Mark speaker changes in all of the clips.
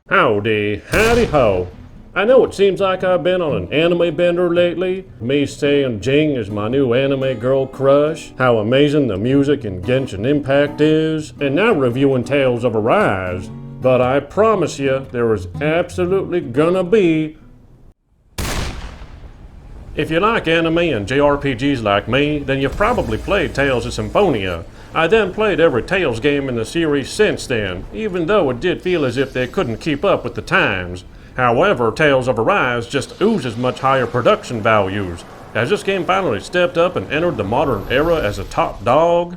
Speaker 1: Howdy, howdy ho. I know it seems like I've been on an anime bender lately. Me saying Jing is my new anime girl crush, how amazing the music in Genshin Impact is, and now reviewing Tales of Arise. But I promise you, there is absolutely gonna be. If you like anime and JRPGs like me, then you've probably played Tales of Symphonia. I then played every Tales game in the series since then, even though it did feel as if they couldn't keep up with the times. However, Tales of Arise just oozes much higher production values, as this game finally stepped up and entered the modern era as a top dog.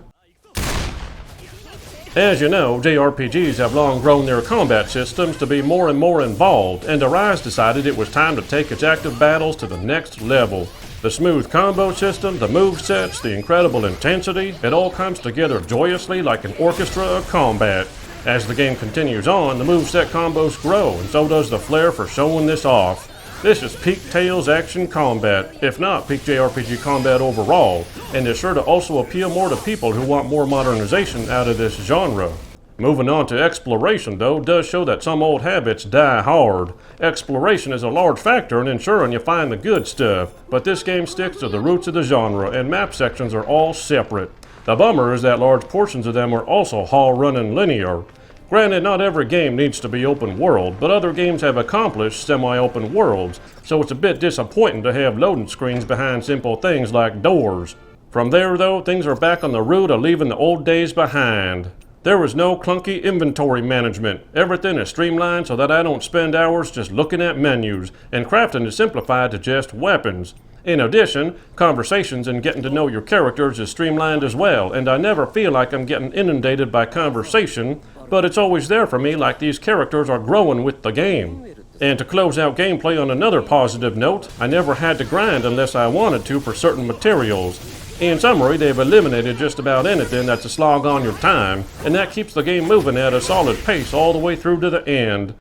Speaker 1: As you know, JRPGs have long grown their combat systems to be more and more involved, and Arise decided it was time to take its active battles to the next level. The smooth combo system, the movesets, the incredible intensity, it all comes together joyously like an orchestra of combat. As the game continues on, the moveset combos grow, and so does the flair for showing this off. This is peak Tales action combat, if not peak JRPG combat overall, and is sure to also appeal more to people who want more modernization out of this genre. Moving on to exploration, though, does show that some old habits die hard. Exploration is a large factor in ensuring you find the good stuff, but this game sticks to the roots of the genre, and map sections are all separate. The bummer is that large portions of them are also haul-run and linear. Granted, not every game needs to be open world, but other games have accomplished semi-open worlds, so it's a bit disappointing to have loading screens behind simple things like doors. From there, though, things are back on the route of leaving the old days behind. There is no clunky inventory management. Everything is streamlined so that I don't spend hours just looking at menus, and crafting is simplified to just weapons. In addition, conversations and getting to know your characters is streamlined as well, and I never feel like I'm getting inundated by conversation, but it's always there for me like these characters are growing with the game. And to close out gameplay on another positive note, I never had to grind unless I wanted to for certain materials. In summary, they've eliminated just about anything that's a slog on your time, and that keeps the game moving at a solid pace all the way through to the end.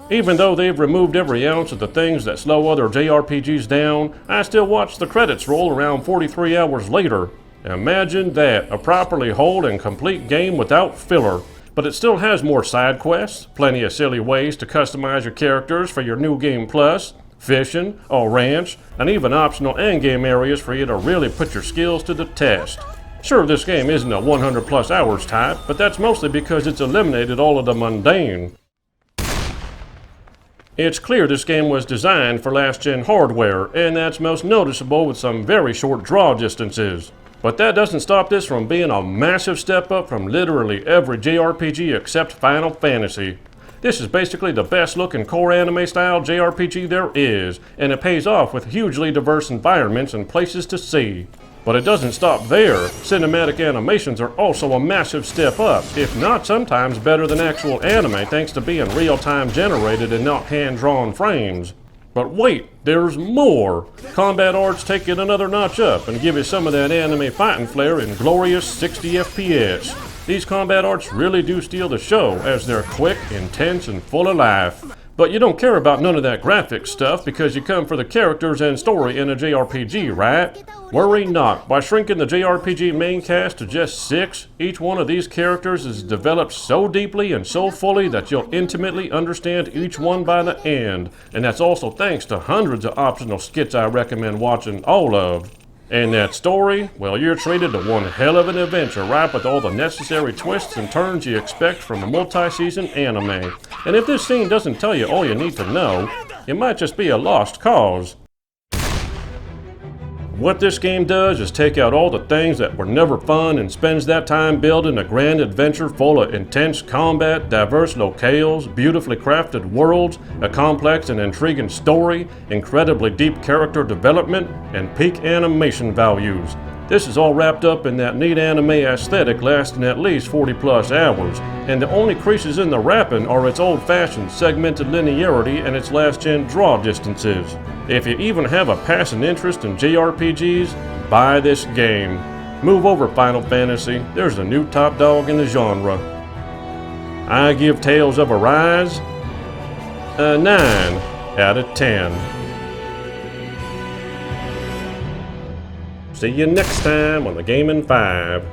Speaker 1: Even though they've removed every ounce of the things that slow other JRPGs down, I still watch the credits roll around 43 hours later. Imagine that, a properly whole and complete game without filler. But it still has more side quests, plenty of silly ways to customize your characters for your New Game Plus, fishing, a ranch, and even optional endgame areas for you to really put your skills to the test. Sure, this game isn't a 100 plus hours type, but that's mostly because it's eliminated all of the mundane. It's clear this game was designed for last-gen hardware, and that's most noticeable with some very short draw distances. But that doesn't stop this from being a massive step up from literally every JRPG except Final Fantasy. This is basically the best looking core anime-style JRPG there is, and it pays off with hugely diverse environments and places to see. But it doesn't stop there. Cinematic animations are also a massive step up, if not sometimes better than actual anime thanks to being real-time generated and not hand-drawn frames. But wait, there's more! Combat arts take it another notch up and give you some of that anime fighting flair in glorious 60 FPS. These combat arts really do steal the show as they're quick, intense, and full of life. But you don't care about none of that graphics stuff because you come for the characters and story in a JRPG, right? Worry not, by shrinking the JRPG main cast to just 6, each one of these characters is developed so deeply and so fully that you'll intimately understand each one by the end. And that's also thanks to hundreds of optional skits I recommend watching all of. And that story, well, you're treated to one hell of an adventure, right, with all the necessary twists and turns you expect from a multi-season anime. And if this scene doesn't tell you all you need to know, it might just be a lost cause. What this game does is take out all the things that were never fun and spends that time building a grand adventure full of intense combat, diverse locales, beautifully crafted worlds, a complex and intriguing story, incredibly deep character development, and peak animation values. This is all wrapped up in that neat anime aesthetic lasting at least 40 plus hours, and the only creases in the wrapping are its old-fashioned segmented linearity and its last-gen draw distances. If you even have a passing interest in JRPGs, buy this game. Move over, Final Fantasy, there's a new top dog in the genre. I give Tales of Arise a 9 out of 10. See you next time on the Gaming 5.